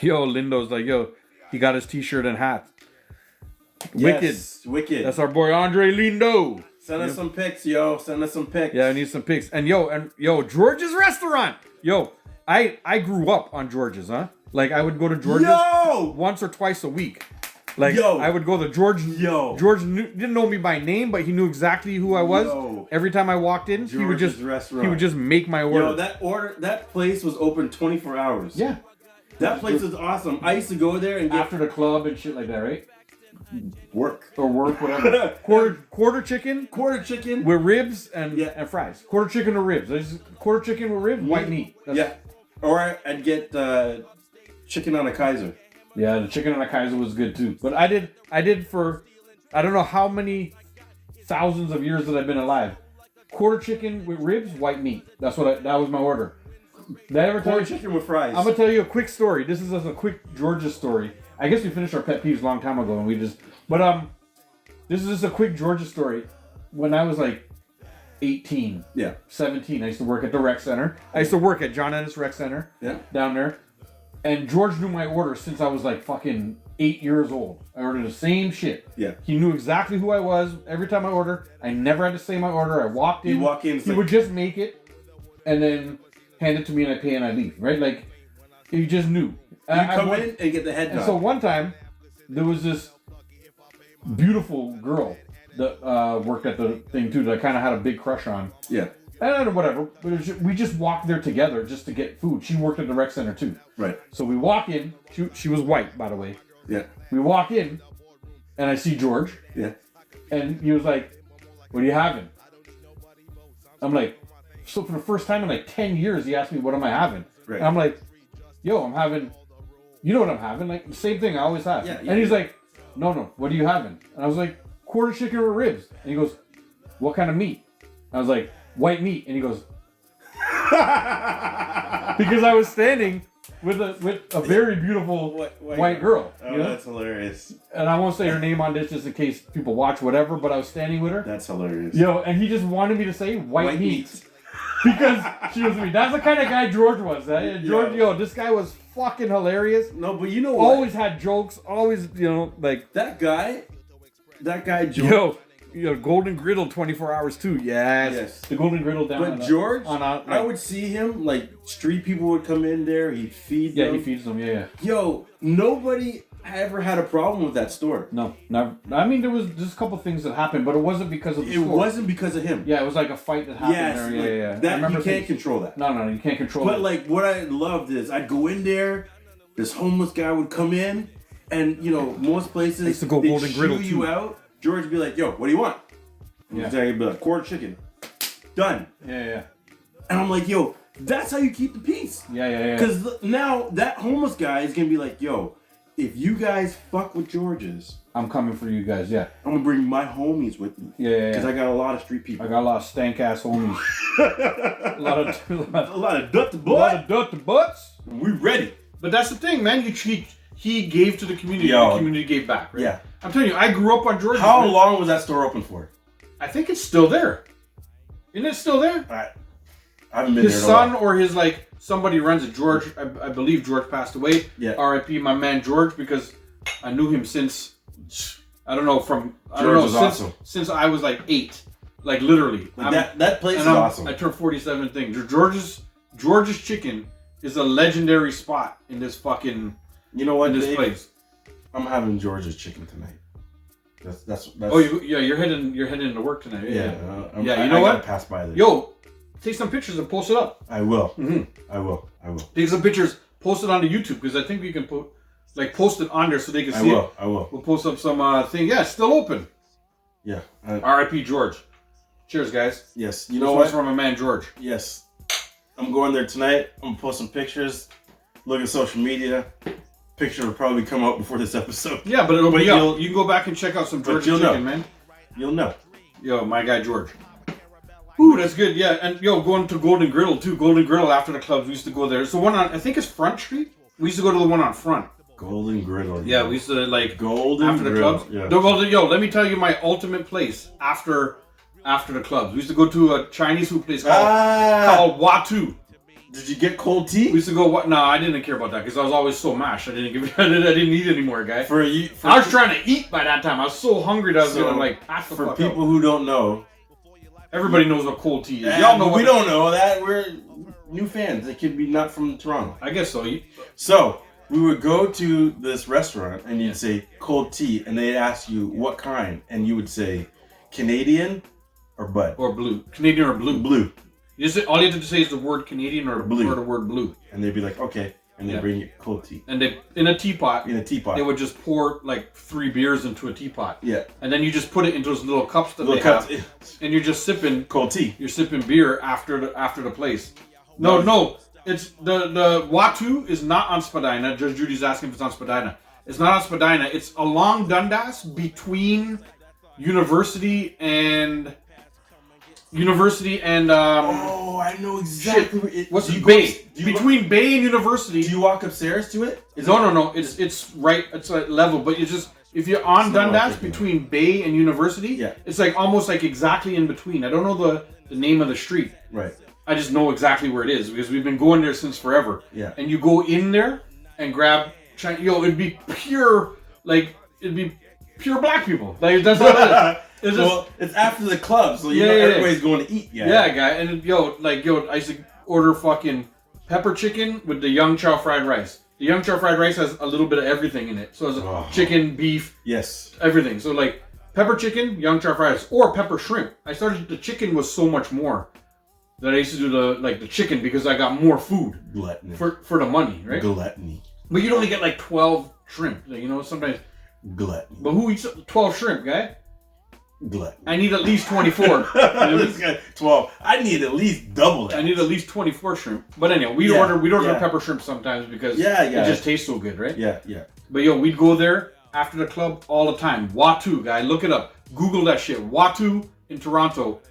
Yo, Lindo's like, yo, he got his t-shirt and hat. Yes, Wicked. That's our boy Andre Lindo. Send us some pics, yo. Send us some pics. Yeah, I need some pics. And yo, George's restaurant. Yo, I grew up on George's, huh? Like I would go to George's once or twice a week. Like I would go to George. George didn't know me by name, but he knew exactly who I was. Every time I walked in, he would just make my order. Yo, that place was open 24 hours. Yeah. That place is awesome. I used to go there and get after the club and shit like that, right? Work, whatever. quarter chicken with ribs and fries. Quarter chicken or ribs. There's quarter chicken with ribs, white meat. Or I'd get chicken on a Kaiser. Yeah, the chicken on a Kaiser was good too. But I did for I don't know how many thousands of years that I've been alive. Quarter chicken with ribs, white meat. That was my order. Did I ever tell you? Chicken with fries. I'm gonna tell you a quick story. This is just a quick Georgia story. I guess we finished our pet peeves a long time ago, and this is just a quick Georgia story. When I was like 18, 17, I used to work at the rec center. I used to work at John Ennis Rec Center, down there. And George knew my order since I was like fucking 8 years old. I ordered the same shit. Yeah. He knew exactly who I was every time I ordered. I never had to say my order. I walked in. He would just make it, and then hand it to me, and I pay and I leave. Right? Like he just knew. You come in and get the head nod. So one time, there was this beautiful girl that worked at the thing too that I kind of had a big crush on. Yeah. And whatever. But we just walked there together just to get food. She worked at the rec center too. Right. So we walk in. She was white, by the way. Yeah. We walk in, and I see George. Yeah. And he was like, "What are you having?" I'm like, so for the first time in like 10 years, he asked me, "What am I having?" Right. And I'm like, "Yo, I'm having, you know what I'm having? Like the same thing I always have." Yeah. And he's like, "No, what are you having?" And I was like, "Quarter chicken with ribs." And he goes, "What kind of meat?" I was like, "White meat." And he goes, because I was standing with a very beautiful white girl. Oh, that's hilarious. And I won't say her name on this just in case people watch whatever, but I was standing with her. That's hilarious. Yo, and he just wanted me to say white meat. Because she was me. That's the kind of guy George was. George, this guy was fucking hilarious. No, but you know what? Always had jokes. Always, like that guy, George. Yo, Golden Griddle 24 hours too. Yes. The Golden Griddle down. But George, I would see him, like, street people would come in there, he'd feed them. Yeah, he feeds them, yeah. Yo, nobody ever had a problem with that store. No, never. I mean, there was just a couple things that happened, but it wasn't because of the store. It wasn't because of him. Yeah, it was like a fight that happened there. Yeah. That, you can't control that. No, you can't control that. But, like, what I loved is I'd go in there, this homeless guy would come in, and, most places, used to go Golden Griddle too. You out. George would be like, "Yo, what do you want?" Yeah. He'd be like, "Quarter chicken." Done. Yeah. And I'm like, yo, that's how you keep the peace. Yeah. Because now that homeless guy is going to be like, yo, if you guys fuck with George's, I'm coming for you guys, yeah. I'm going to bring my homies with me. Yeah. Because I got a lot of street people. I got a lot of stank-ass homies. a lot of dirty butts. A lot of dirty butts. We ready. But that's the thing, man. He gave to the community. The community gave back, right? Yeah. I'm telling you, I grew up on George's. How long was that store open for? I think it's still there. Isn't it still there? I haven't been his there. His son or his, somebody runs it. George, I believe George passed away. Yeah. R.I.P. my man George, because I knew him since, since I was 8. Like, literally. That place is awesome. I turned 47 thing. George's Chicken is a legendary spot in this fucking, in this place. I'm having George's Chicken tonight. That's. Oh, you're heading to work tonight. Yeah. You know what? Pass by there. Yo, take some pictures and post it up. I will. Mm-hmm. I will. Take some pictures, post it onto YouTube, because I think we can post it on there so they can see it. I will. We'll post up some thing. Yeah, it's still open. Yeah. R.I.P. George. Cheers, guys. Yes. You know what? From my man George. Yes. I'm going there tonight. I'm gonna post some pictures. Look at social media. Picture will probably come out before this episode. Yeah, but it'll be up. You can go back and check out some George's Chicken, man. You'll know. Yo, my guy George. Ooh, that's good. Yeah, and going to Golden Griddle too. Golden Griddle after the clubs, we used to go there. It's the one on, I think it's Front Street. We used to go to the one on Front. Golden Griddle. Yeah, we used to Golden after the Griddle. clubs. Yeah. Yo, let me tell you my ultimate place after the clubs. We used to go to a Chinese food place called Watu. Did you get cold tea? We used to go. What? No, I didn't care about that because I was always so mashed. I didn't eat anymore, guy. I was trying to eat by that time. I was so hungry that I was gonna like pass the fuck out. For people who don't know, everybody knows what cold tea is. Y'all know. We don't know that. We're new fans. It could be not from Toronto. I guess so. So we would go to this restaurant and you'd say cold tea, and they'd ask you what kind, and you would say Canadian or Bud or blue. Canadian or blue. Blue. All you have to say is the word Canadian or blue or the word blue, and they'd be like, okay, and they'd bring you cold tea. And they in a teapot. They would just pour like 3 beers into a teapot. Yeah. And then you just put it into those little cups that they have, and you're just sipping cold tea. You're sipping beer after the place. No, it's the Watu is not on Spadina. Judge Judy's asking if it's on Spadina. It's not on Spadina. It's along Dundas between University and. Oh, I know exactly. What's the Bay? Between Bay and University. Do you walk upstairs to it? No. It's right. It's like level, but you just if you're on Dundas between Bay and University, it's like almost like exactly in between. I don't know the name of the street. Right. I just know exactly where it is because we've been going there since forever. Yeah. And you go in there and grab, it'd be pure black people. Like that's what it is. It's after the club, so everybody's going to eat. Yeah, guy. And I used to order fucking pepper chicken with the young chow fried rice. The young chow fried rice has a little bit of everything in it. So it's chicken, beef, everything. So like pepper chicken, young chow fried rice, or pepper shrimp. The chicken was so much more that I used to do the chicken because I got more food. Gluttony. For the money, right? Gluttony. But you'd only get like 12 shrimp. Like, sometimes. Gluttony. But who eats 12 shrimp, guy? Gluttony. I need at least 24. This guy, 12. I need at least double that. I need at least 24 shrimp. But anyway, we'd order pepper shrimp sometimes because it just tastes so good, right? Yeah. But we'd go there after the club all the time. Watu, guy, look it up. Google that shit. Watu in Toronto.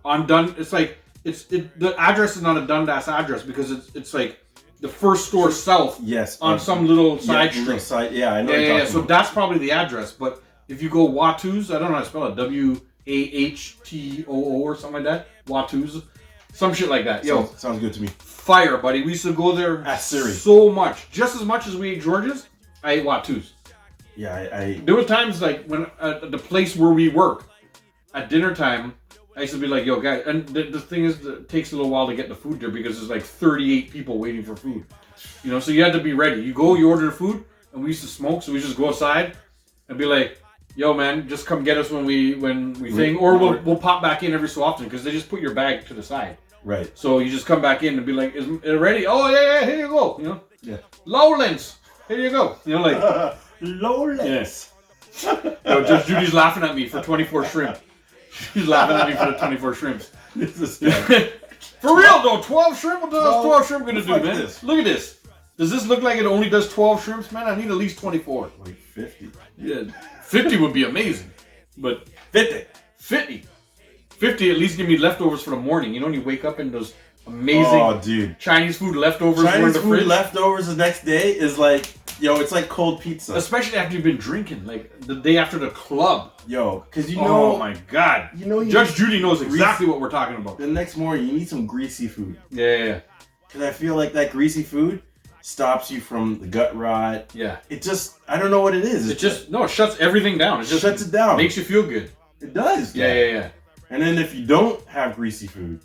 The address is not a Dundas address because it's like the first store south. Yes. On some little side street. I know. Yeah. So that's probably the address, but. If you go Watu's, I don't know how to spell it, Wahtoo or something like that. Watu's. Some shit like that. Sounds good to me. Fire, buddy. We used to go there so much. Just as much as we ate George's, I ate Watu's. Yeah, There were times like when the place where we work, at dinner time, I used to be like, yo, guys. And the thing is, it takes a little while to get the food there because there's like 38 people waiting for food. So you had to be ready. You order the food, and we used to smoke, so we just go outside and be like, yo, man, just come get us when we thing, or we'll pop back in every so often because they just put your bag to the side. Right. So you just come back in and be like, is it ready? Oh yeah, here you go. Yeah. Lowlands, here you go. Lowlands. Yeah. Judge Judy's laughing at me for 24 shrimp. She's laughing at me for the 24 shrimps. For real though, 12 shrimp. What does 12 shrimp gonna do, man? Look at this. Does this look like it only does 12 shrimps, man? I need at least 24. Like 50. Yeah. 50 would be amazing, but 50 at least give me leftovers for the morning. You wake up in those amazing Chinese food leftovers. Chinese food leftovers the next day is like, it's like cold pizza. Especially after you've been drinking, like the day after the club. Because oh my God. Judge Judy knows exactly what we're talking about. The next morning, you need some greasy food. Yeah. Because I feel like that greasy food stops you from the gut rot. Yeah. It just, I don't know what it is. It shuts everything down. It just shuts it down. Makes you feel good. It does. Yeah. And then if you don't have greasy food,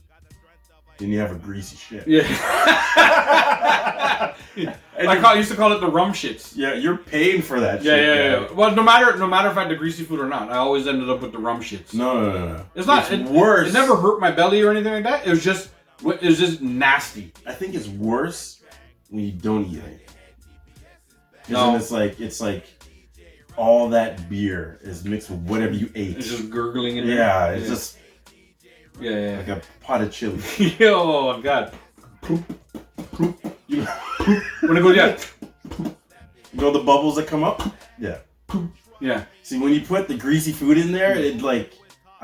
then you have a greasy shit. Yeah. I used to call it the rum shits. Yeah, you're paying for that shit. Yeah. Well, no matter if I had the greasy food or not, I always ended up with the rum shits. No. It's not. It's worse. It never hurt my belly or anything like that. It was just nasty. I think it's worse when you don't eat it. No. It's like all that beer is mixed with whatever you ate. It's just gurgling in there. Yeah, it's just like a pot of chili. Yo, God. Poop. When it goes, You know the bubbles that come up? Yeah. Poop. Yeah. See, when you put the greasy food in there, it I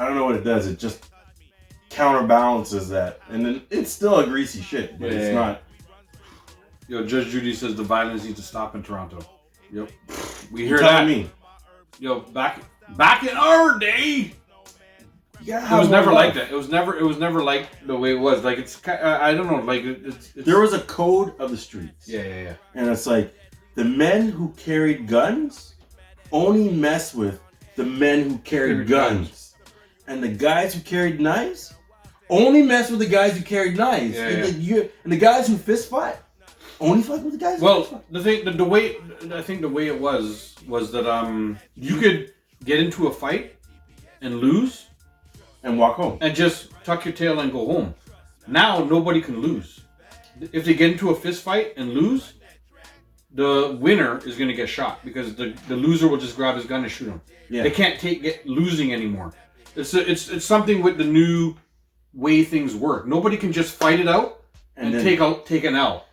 don't know what it does. It just counterbalances that. And then it's still a greasy shit, but it's not. Yo, Judge Judy says the violence needs to stop in Toronto. Yep. We hear that. Me. Yo, back in our day, It was never like that. It was never like the way it was. Like it's, I don't know. Like it's. There was a code of the streets. Yeah. And it's like the men who carried guns only mess with the men who carried guns, and the guys who carried knives only mess with the guys who carried knives. And the guys who fist fight only fight with the guys. Well, the way I think the way it was that you could get into a fight and lose. And walk home. And just tuck your tail and go home. Now, nobody can lose. If they get into a fist fight and lose, the winner is going to get shot because the loser will just grab his gun and shoot him. Yeah. They can't get losing anymore. It's something with the new way things work. Nobody can just fight it out and take an L.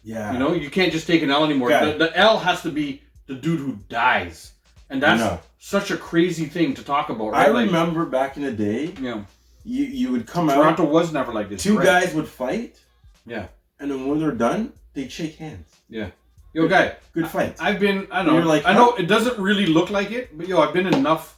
Yeah. You know, you can't just take an L anymore. The L has to be the dude who dies. And that's such a crazy thing to talk about, right? I remember back in the day, you would come Toronto out. Toronto was never like this. Two guys would fight. Yeah. And then when they're done, they'd shake hands. Yeah. Yo, guy. Good fight. I know it doesn't really look like it, but I've been in enough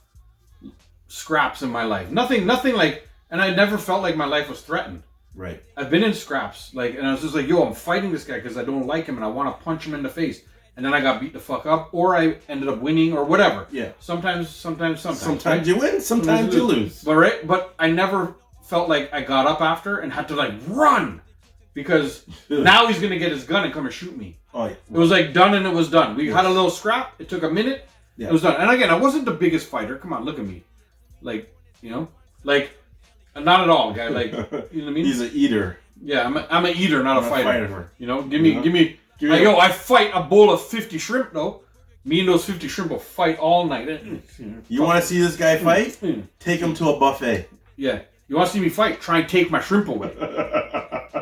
scraps in my life. Nothing like, and I never felt like my life was threatened. Right. I've been in scraps, and I was just like, I'm fighting this guy because I don't like him and I want to punch him in the face. And then I got beat the fuck up, or I ended up winning, or whatever. Yeah. Sometimes. Sometimes right? you win, sometimes you lose. But I never felt like I got up after and had to run, because now he's gonna get his gun and come and shoot me. Oh yeah. It was done and it was done. We had a little scrap. It took a minute. Yeah. It was done. And again, I wasn't the biggest fighter. Come on, look at me. Not at all, guy. You know what I mean? He's an eater. Yeah, I'm an eater, not a fighter. Give me. I fight a bowl of 50 shrimp though. Me and those 50 shrimp will fight all night. You want to see this guy fight? Take him to a buffet. Yeah. You want to see me fight? Try and take my shrimp away.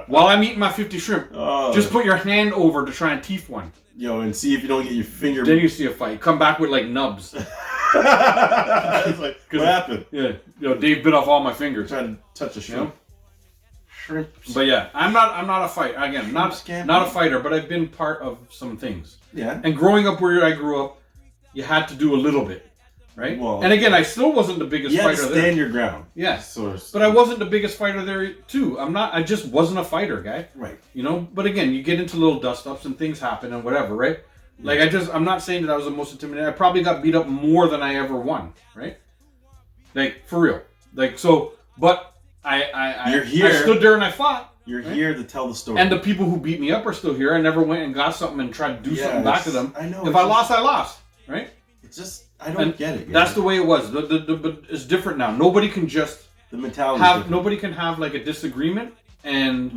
While I'm eating my 50 shrimp, just put your hand over to try and teeth one. And see if you don't get your finger. Then you see a fight. Come back with nubs. It's like, what happened? Yeah. Dave bit off all my fingers. Trying to touch a shrimp. Shrimps. But yeah, I'm not a fighter. Again, not a fighter, but I've been part of some things. Yeah. And growing up where I grew up, you had to do a little bit, right? Well, and again, I still wasn't the biggest fighter there. You had to stand your ground. Yes. But I wasn't the biggest fighter there too. I just wasn't a fighter, guy. Right. But again, you get into little dust-ups and things happen and whatever, right? I'm not saying that I was the most intimidating. I probably got beat up more than I ever won, right? For real. But You're here. I stood there and I fought. You're here to tell the story. And the people who beat me up are still here. I never went and got something and tried to do something back to them. I know. If I lost, I lost. Right? It's just, I don't get it. That's the way it was. But it's different now. Nobody can just the mentality. Nobody can have a disagreement and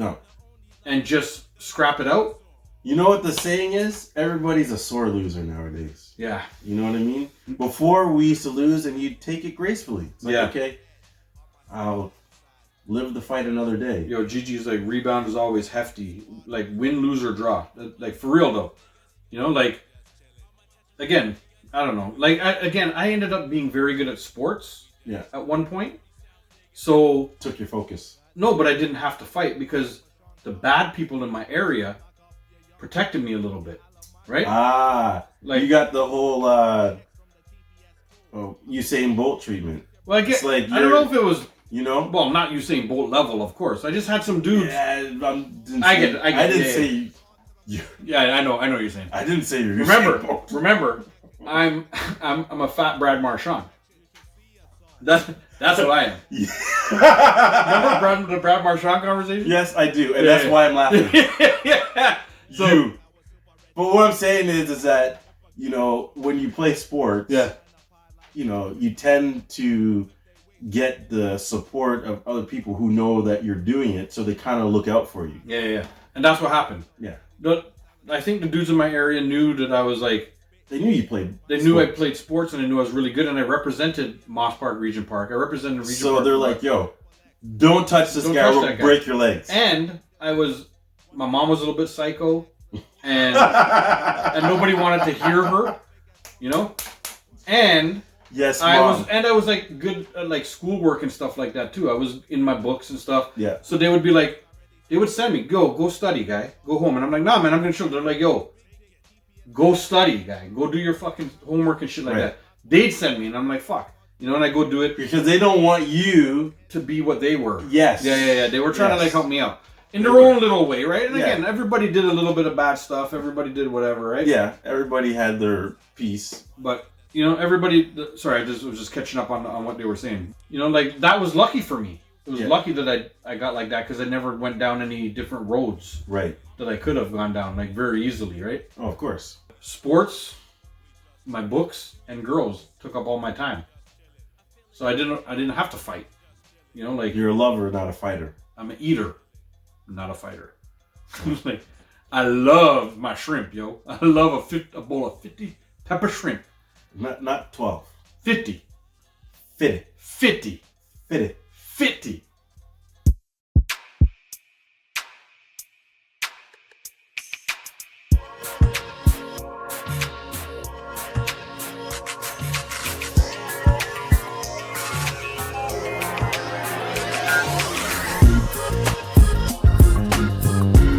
just scrap it out. You know what the saying is? Everybody's a sore loser nowadays. Yeah. You know what I mean? Before we used to lose and you'd take it gracefully. It's okay, I'll live the fight another day. Gigi's rebound is always hefty. Win, lose, or draw. For real though. Again, I don't know. I ended up being very good at sports. Yeah. At one point. So. Took your focus. No, but I didn't have to fight because the bad people in my area protected me a little bit. Right? You got the whole Usain Bolt treatment. Well, I don't know if it was... Well, not Usain Bolt level, of course. I just had some dudes. Yeah, I get it. I didn't say you. Yeah, I know what you're saying. I didn't say you. Remember, I'm a fat Brad Marchand. That's what I am. Remember the Brad Marchand conversation? Yes, I do, and that's why I'm laughing. Yeah. But what I'm saying is that when you play sports, you tend to get the support of other people who know that you're doing it, so they kind of look out for you. Yeah. And that's what happened. Yeah. I think the dudes in my area knew that I was they knew you played. They knew I played sports, and they knew I was really good, and I represented Moss Park Region Park. I represented Region Park. So they're like, "Yo, don't touch this guy. We'll break your legs." And my mom was a little bit psycho, and nobody wanted to hear her, And yes, Mom. I was good at schoolwork and stuff like that too. I was in my books and stuff. Yeah. So they would be they would send me, go study, guy. Go home. And I'm like, nah, man, I'm going to show them. They're like, yo, go study, guy. Go do your fucking homework and shit like that. They'd send me, and I'm like, fuck. You know, and I go do it because they don't want you to be what they were. Yes. Yeah. They were trying to like help me out in their own little way, right? And again, everybody did a little bit of bad stuff. Everybody did whatever, right? Yeah. Everybody had their piece. But you know, everybody. Sorry, I was just catching up on what they were saying. You know, like that was lucky for me. It was lucky that I got like that because I never went down any different roads. Right. That I could have gone down like very easily, right? Oh, of course. Sports, my books, and girls took up all my time. So I didn't have to fight. You know, like you're a lover, not a fighter. I'm an eater, not a fighter. Like I love my shrimp, yo. I love a bowl of 50 pepper shrimp. Not 12. 50. 50. 50. 50. 50.